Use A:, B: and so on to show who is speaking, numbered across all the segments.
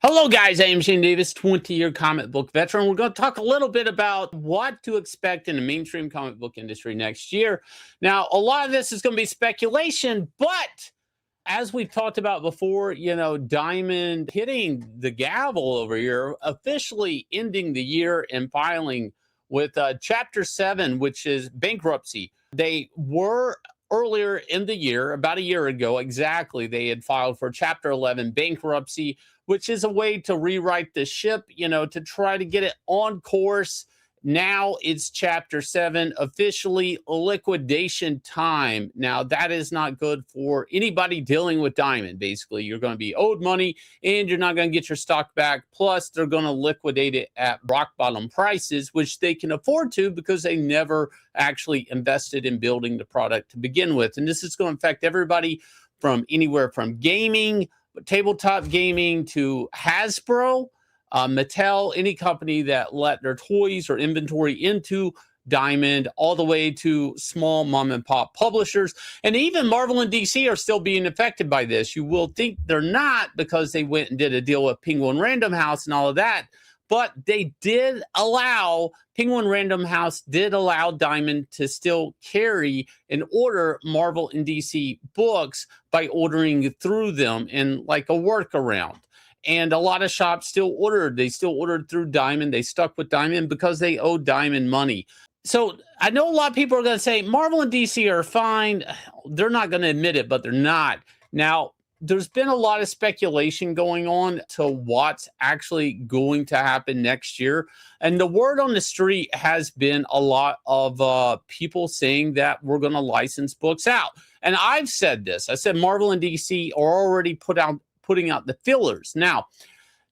A: Hello, guys. I am Shane Davis, 20-year comic book veteran. We're going to talk a little bit about what to expect in the mainstream comic book industry next year. Now, a lot of this is going to be speculation, but as we've talked about before, Diamond hitting the gavel over here, officially ending the year and filing with Chapter 7, which is bankruptcy. They were earlier in the year, about a year ago exactly, they had filed for Chapter 11 bankruptcy, which is a way to rewrite the ship, to try to get it on course. Now it's Chapter 7, officially liquidation time. Now, that is not good for anybody dealing with Diamond. Basically, you're going to be owed money and you're not going to get your stock back. Plus, they're going to liquidate it at rock bottom prices, which they can afford to because they never actually invested in building the product to begin with. And this is going to affect everybody from anywhere from gaming, tabletop gaming, to Hasbro, Mattel, any company that let their toys or inventory into Diamond, all the way to small mom and pop publishers. And even Marvel and DC are still being affected by this. You will think they're not because they went and did a deal with Penguin Random House and all of that. But they did allow, Penguin Random House did allow Diamond to still carry and order Marvel and DC books by ordering through them in like a workaround. And a lot of shops still ordered. They still ordered through Diamond. They stuck with Diamond because they owed Diamond money. So I know a lot of people are going to say Marvel and DC are fine. They're not going to admit it, but they're not. Now, there's been a lot of speculation going on to what's actually going to happen next year. And the word on the street has been a lot of people saying that we're going to license books out. And I've said this. I said Marvel and DC are already putting out the fillers. Now,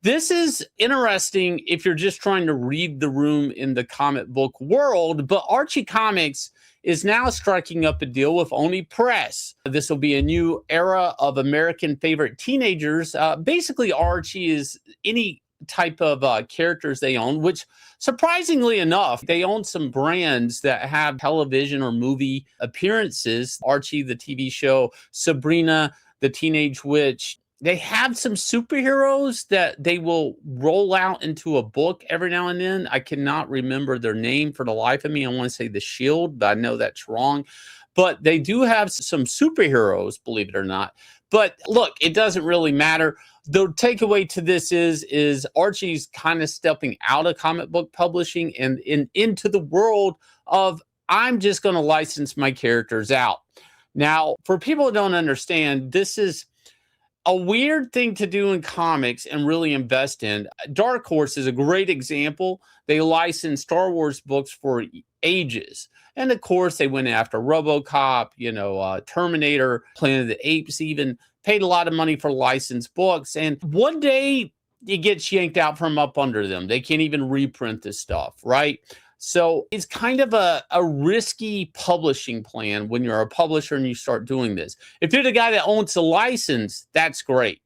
A: this is interesting if you're just trying to read the room in the comic book world, but Archie Comics is now striking up a deal with Oni Press. This will be a new era of American favorite teenagers. Basically, Archie is any type of characters they own, which surprisingly enough, they own some brands that have television or movie appearances. Archie, the TV show, Sabrina, the Teenage Witch. They have some superheroes that they will roll out into a book every now and then. I cannot remember their name for the life of me. I want to say The Shield, but I know that's wrong. But they do have some superheroes, believe it or not. But look, it doesn't really matter. The takeaway to this is Archie's kind of stepping out of comic book publishing and into the world of, I'm just going to license my characters out. Now, for people who don't understand, this is a weird thing to do in comics and really invest in. Dark Horse is a great example. They licensed Star Wars books for ages. And of course, they went after RoboCop, Terminator, Planet of the Apes, even paid a lot of money for licensed books. And one day it gets yanked out from up under them. They can't even reprint this stuff, right? So it's kind of a risky publishing plan when you're a publisher and you start doing this. If you're the guy that owns the license, that's great.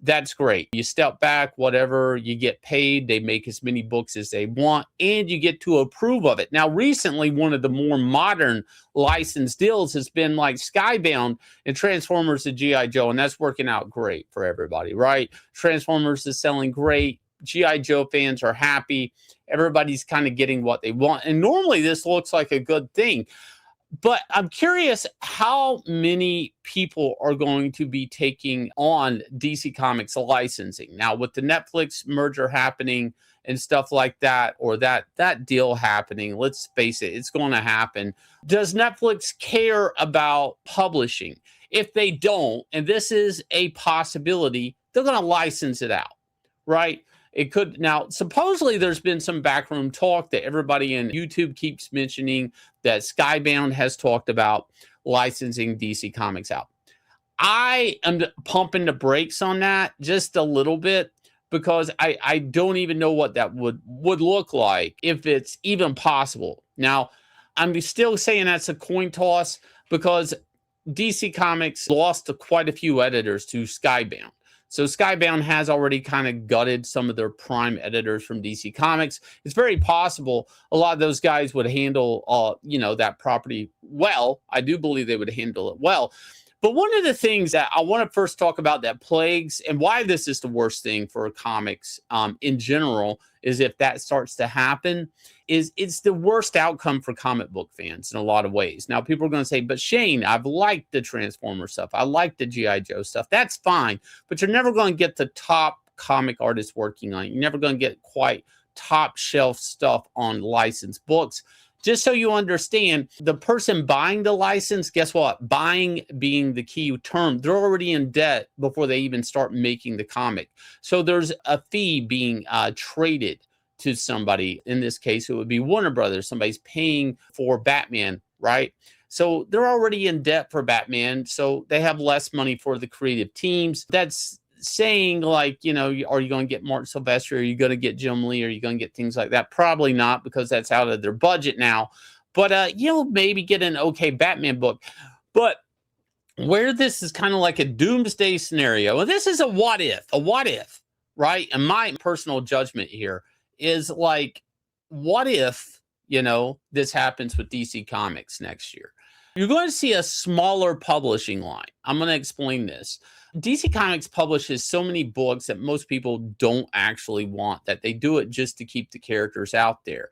A: That's great. You step back, whatever, you get paid. They make as many books as they want, and you get to approve of it. Now, recently, one of the more modern license deals has been like Skybound and Transformers and G.I. Joe, and that's working out great for everybody, right? Transformers is selling great. G.I. Joe fans are happy. Everybody's kind of getting what they want. And normally this looks like a good thing. But I'm curious how many people are going to be taking on DC Comics licensing. Now, with the Netflix merger happening and stuff like that, or that deal happening, let's face it, it's going to happen. Does Netflix care about publishing? If they don't, and this is a possibility, they're going to license it out, right? It could. Now, supposedly there's been some backroom talk that everybody in YouTube keeps mentioning that Skybound has talked about licensing DC Comics out. I am pumping the brakes on that just a little bit because I don't even know what that would look like, if it's even possible. Now, I'm still saying that's a coin toss because DC Comics lost quite a few editors to Skybound. So Skybound has already kind of gutted some of their prime editors from DC Comics. It's very possible a lot of those guys would handle, that property well. I do believe they would handle it well. But one of the things that I want to first talk about that plagues and why this is the worst thing for comics in general is if that starts to happen, is it's the worst outcome for comic book fans in a lot of ways. Now, people are going to say, but Shane, I've liked the Transformer stuff. I like the G.I. Joe stuff. That's fine. But you're never going to get the top comic artists working on it. You're never going to get quite top shelf stuff on licensed books. Just so you understand, the person buying the license, guess what? Buying being the key term, they're already in debt before they even start making the comic. So there's a fee being traded to somebody. In this case, it would be Warner Brothers. Somebody's paying for Batman, right? So they're already in debt for Batman. So they have less money for the creative teams. That's saying, like, you know, are you going to get Mark Silvestri? Are you going to get Jim Lee? Are you going to get things like that? Probably not, because that's out of their budget now. But you'll maybe get an okay Batman book. But where this is kind of like a doomsday scenario, and this is a what if, right? And my personal judgment here is like, what if, you know, this happens with DC Comics next year? You're going to see a smaller publishing line. I'm going to explain this. DC Comics publishes so many books that most people don't actually want, that they do it just to keep the characters out there.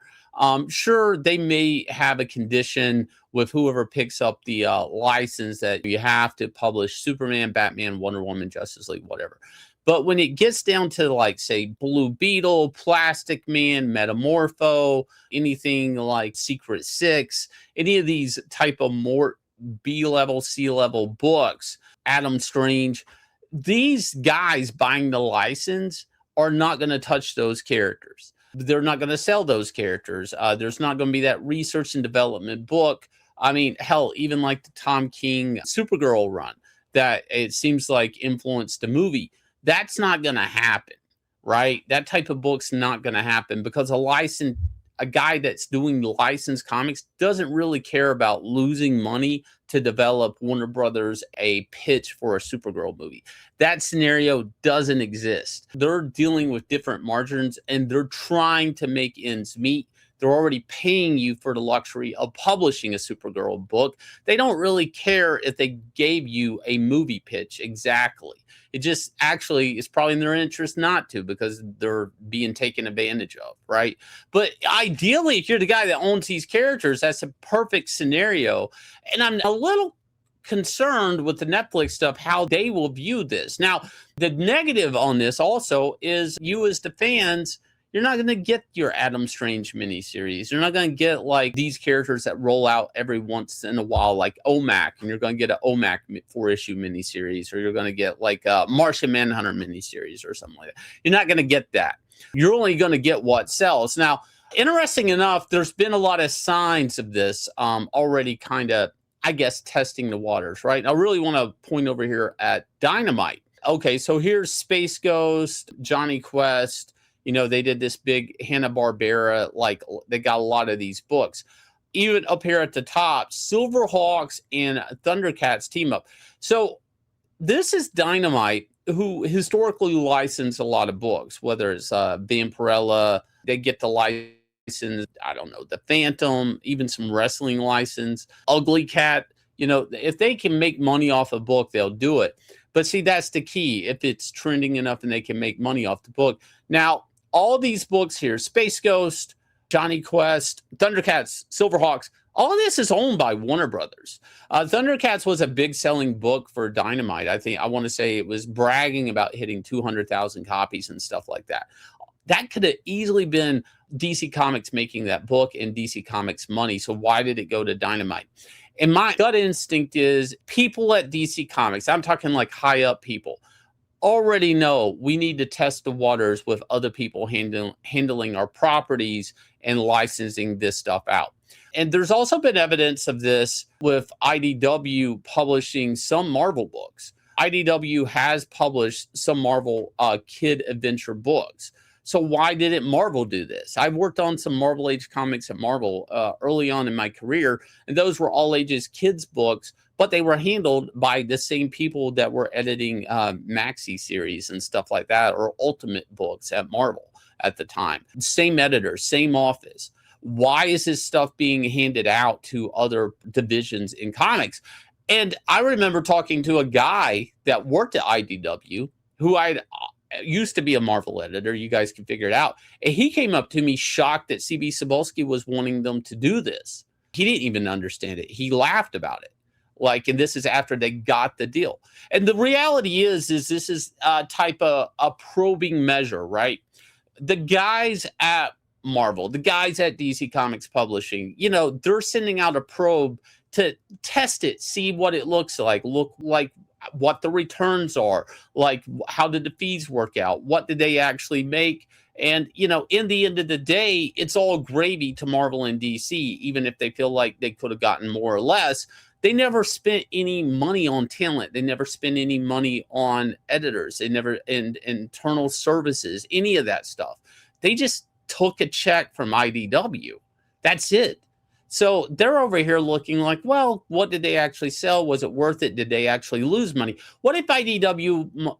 A: Sure, they may have a condition with whoever picks up the license that you have to publish Superman, Batman, Wonder Woman, Justice League, whatever. But when it gets down to, like, say, Blue Beetle, Plastic Man, Metamorpho, anything like Secret Six, any of these type of more B-level, C-level books, Adam Strange, these guys buying the license are not going to touch those characters. They're not going to sell those characters. There's not going to be that research and development book. I mean, hell, even like the Tom King Supergirl run that it seems like influenced the movie. That's not going to happen, right? That type of book's not going to happen because a guy that's doing licensed comics doesn't really care about losing money to develop Warner Brothers a pitch for a Supergirl movie. That scenario doesn't exist. They're dealing with different margins and they're trying to make ends meet. They're already paying you for the luxury of publishing a Supergirl book. They don't really care if they gave you a movie pitch exactly. It just actually is probably in their interest not to, because they're being taken advantage of, right? But ideally, if you're the guy that owns these characters, that's a perfect scenario. And I'm a little concerned with the Netflix stuff, how they will view this. Now, the negative on this also is you as the fans, you're not going to get your Adam Strange miniseries. You're not going to get like these characters that roll out every once in a while, like OMAC, and you're going to get an OMAC 4-issue miniseries, or you're going to get like a Martian Manhunter miniseries or something like that. You're not going to get that. You're only going to get what sells. Now, interesting enough, there's been a lot of signs of this already kind of, I guess, testing the waters, right? I really want to point over here at Dynamite. Okay, so here's Space Ghost, Johnny Quest. You know, they did this big Hanna-Barbera, like they got a lot of these books. Even up here at the top, Silverhawks and Thundercats team up. So this is Dynamite, who historically licensed a lot of books, whether it's Vampirella, they get the license, I don't know, the Phantom, even some wrestling license, Ugly Cat. You know, if they can make money off a book, they'll do it. But see, that's the key. If it's trending enough and they can make money off the book. Now, all these books here, Space Ghost, Johnny Quest, Thundercats, Silverhawks, all of this is owned by Warner Brothers. Thundercats was a big selling book for Dynamite. I want to say it was bragging about hitting 200,000 copies and stuff like that. That could have easily been DC Comics making that book and DC Comics money. So why did it go to Dynamite? And my gut instinct is people at DC Comics, I'm talking like high up people, already know we need to test the waters with other people handling our properties and licensing this stuff out. And there's also been evidence of this with IDW publishing some Marvel books. IDW has published some Marvel kid adventure books. So why didn't Marvel do this? I worked on some Marvel Age comics at Marvel early on in my career, and those were all ages kids books, but they were handled by the same people that were editing Maxi series and stuff like that, or Ultimate books at Marvel at the time. Same editor, same office. Why is this stuff being handed out to other divisions in comics? And I remember talking to a guy that worked at IDW who I used to be a Marvel editor. You guys can figure it out. And he came up to me shocked that CB Cebulski was wanting them to do this. He didn't even understand it. He laughed about it. Like, and this is after they got the deal. And the reality is this is a type of a probing measure, right? The guys at Marvel, the guys at DC Comics Publishing, you know, they're sending out a probe to test it, see what it looks like what the returns are, like how did the fees work out, what did they actually make. And, you know, in the end of the day, it's all gravy to Marvel and DC, even if they feel like they could have gotten more or less. They never spent any money on talent. They never spent any money on editors. They never, in internal services, any of that stuff. They just took a check from IDW. That's it. So they're over here looking like, well, what did they actually sell? Was it worth it? Did they actually lose money? What if IDW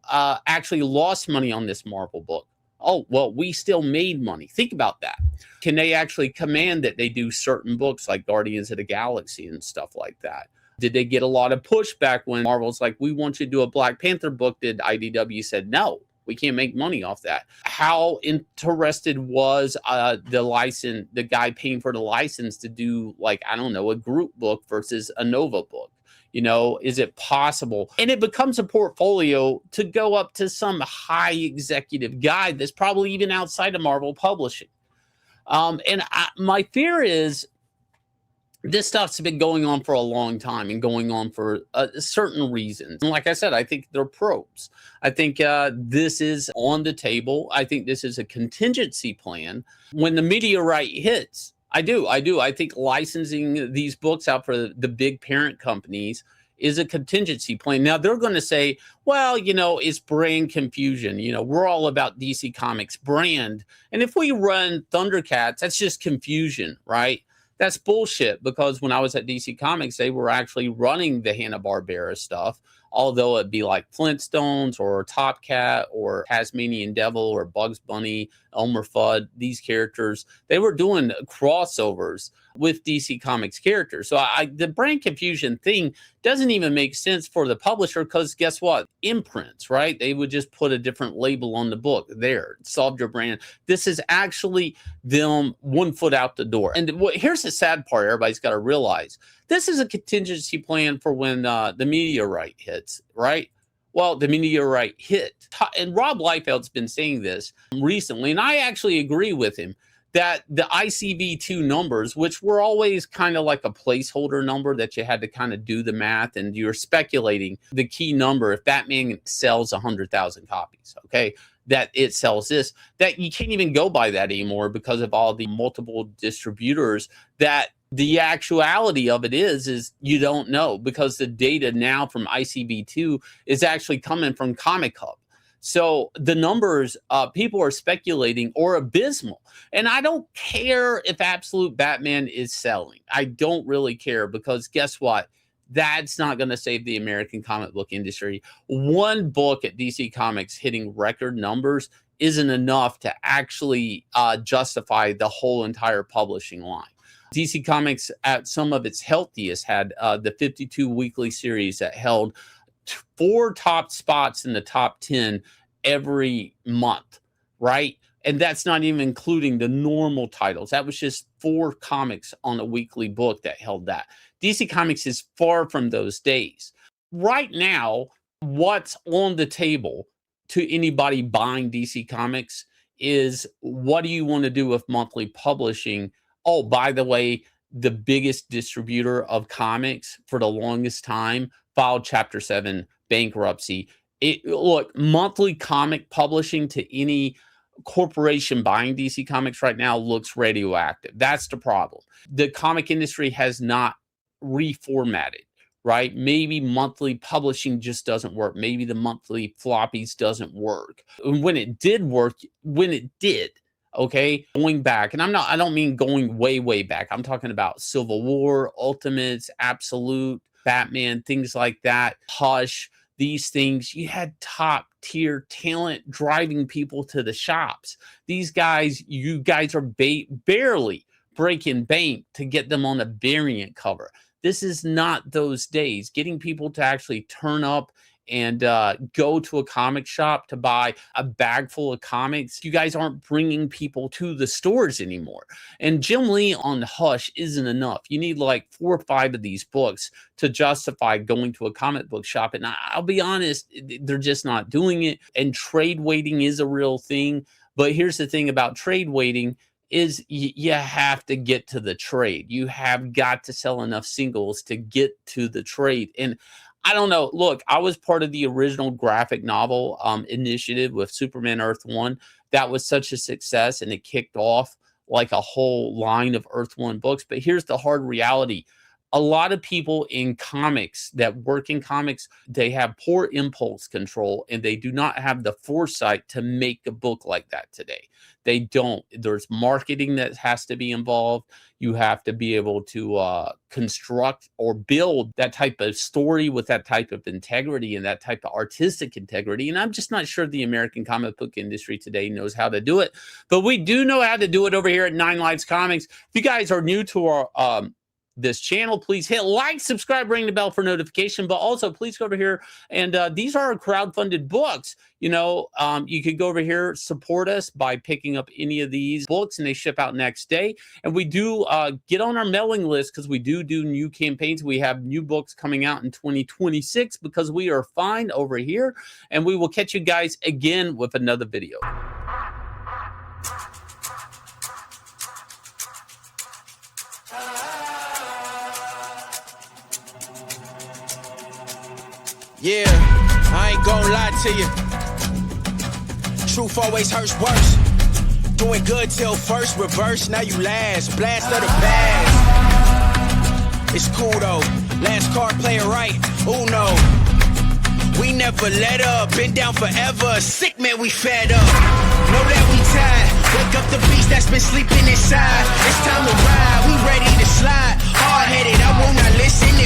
A: actually lost money on this Marvel book? Oh, well, we still made money. Think about that. Can they actually command that they do certain books like Guardians of the Galaxy and stuff like that? Did they get a lot of pushback when Marvel's like, we want you to do a Black Panther book? Did IDW said, no, we can't make money off that? How interested was the guy paying for the license to do, like, I don't know, a group book versus a Nova book? You know, is it possible? And it becomes a portfolio to go up to some high executive guy that's probably even outside of Marvel Publishing. My fear is this stuff's been going on for a long time and going on for certain reasons. And like I said, I think they're probes. I think this is on the table. I think this is a contingency plan. When the meteorite hits, I do. I think licensing these books out for the big parent companies is a contingency plan. Now, they're going to say, well, you know, it's brand confusion. You know, we're all about DC Comics brand. And if we run Thundercats, that's just confusion, right? That's bullshit, because when I was at DC Comics, they were actually running the Hanna-Barbera stuff, although it'd be like Flintstones or Top Cat or Tasmanian Devil or Bugs Bunny, Elmer Fudd, these characters. They were doing crossovers with DC Comics characters. So the brand confusion thing doesn't even make sense for the publisher, because guess what? Imprints, right? They would just put a different label on the book. There, solved your brand. This is actually them 1 foot out the door. And here's the sad part everybody's got to realize. This is a contingency plan for when the meteorite hits, right? Well, the meteorite hit. And Rob Liefeld's been saying this recently, and I actually agree with him, that the ICV2 numbers, which were always kind of like a placeholder number that you had to kind of do the math, and you're speculating the key number, if Batman sells 100,000 copies, okay, that it sells this, that you can't even go by that anymore because of all the multiple distributors. That the actuality of it is you don't know, because the data now from ICV2 is actually coming from Comic Hub. So the numbers people are speculating are abysmal. And I don't care if Absolute Batman is selling. I don't really care, because guess what? That's not going to save the American comic book industry. One book at DC Comics hitting record numbers isn't enough to actually justify the whole entire publishing line. DC Comics, at some of its healthiest, had the 52 weekly series that held 4 top spots in the top 10 every month, right? And that's not even including the normal titles. That was just 4 comics on a weekly book that held that. DC Comics is far from those days. Right now, what's on the table to anybody buying DC Comics is, what do you want to do with monthly publishing? Oh, by the way, the biggest distributor of comics for the longest time filed Chapter 7 bankruptcy. Look, monthly comic publishing to any corporation buying DC Comics right now looks radioactive. That's the problem. The comic industry has not reformatted, right? Maybe monthly publishing just doesn't work. Maybe the monthly floppies doesn't work. When it did work, okay, going back, and I don't mean going way back. I'm talking about Civil War, Ultimates, Absolute, Batman, things like that, Hush, these things. You had top tier talent driving people to the shops. These guys, you guys are barely breaking bank to get them on a variant cover. This is not those days. Getting people to actually turn up and go to a comic shop to buy a bag full of comics. You guys aren't bringing people to the stores anymore. And Jim Lee on Hush isn't enough. You need like 4 or 5 of these books to justify going to a comic book shop. And I'll be honest, they're just not doing it. And trade waiting is a real thing. But here's the thing about trade waiting is you have to get to the trade. You have got to sell enough singles to get to the trade. And I don't know. Look, I was part of the original graphic novel initiative with Superman Earth 1. That was such a success, and it kicked off like a whole line of Earth 1 books. But here's the hard reality. A lot of people in comics that work in comics, they have poor impulse control, and they do not have the foresight to make a book like that today. They don't. There's marketing that has to be involved. You have to be able to construct or build that type of story with that type of integrity and that type of artistic integrity. And I'm just not sure the American comic book industry today knows how to do it. But we do know how to do it over here at 9 Lives Comics. If you guys are new to our this channel, please hit like, subscribe, ring the bell for notification, but also please go over here and these are crowdfunded books. You know, you could go over here, support us by picking up any of these books, and they ship out next day. And we do get on our mailing list because we do new campaigns. We have new books coming out in 2026 because we are fine over here, and we will catch you guys again with another video.
B: Yeah, I ain't gon' lie to you. Truth always hurts worse. Doing good till first, reverse, now you last. Blast of the past. It's cool though. Last card, play it right. Uno. We never let up. Been down forever. Sick man, we fed up. Know that we tired. Wake up the beast that's been sleeping inside. It's time to ride. We ready to slide. Hard headed, I will not listen.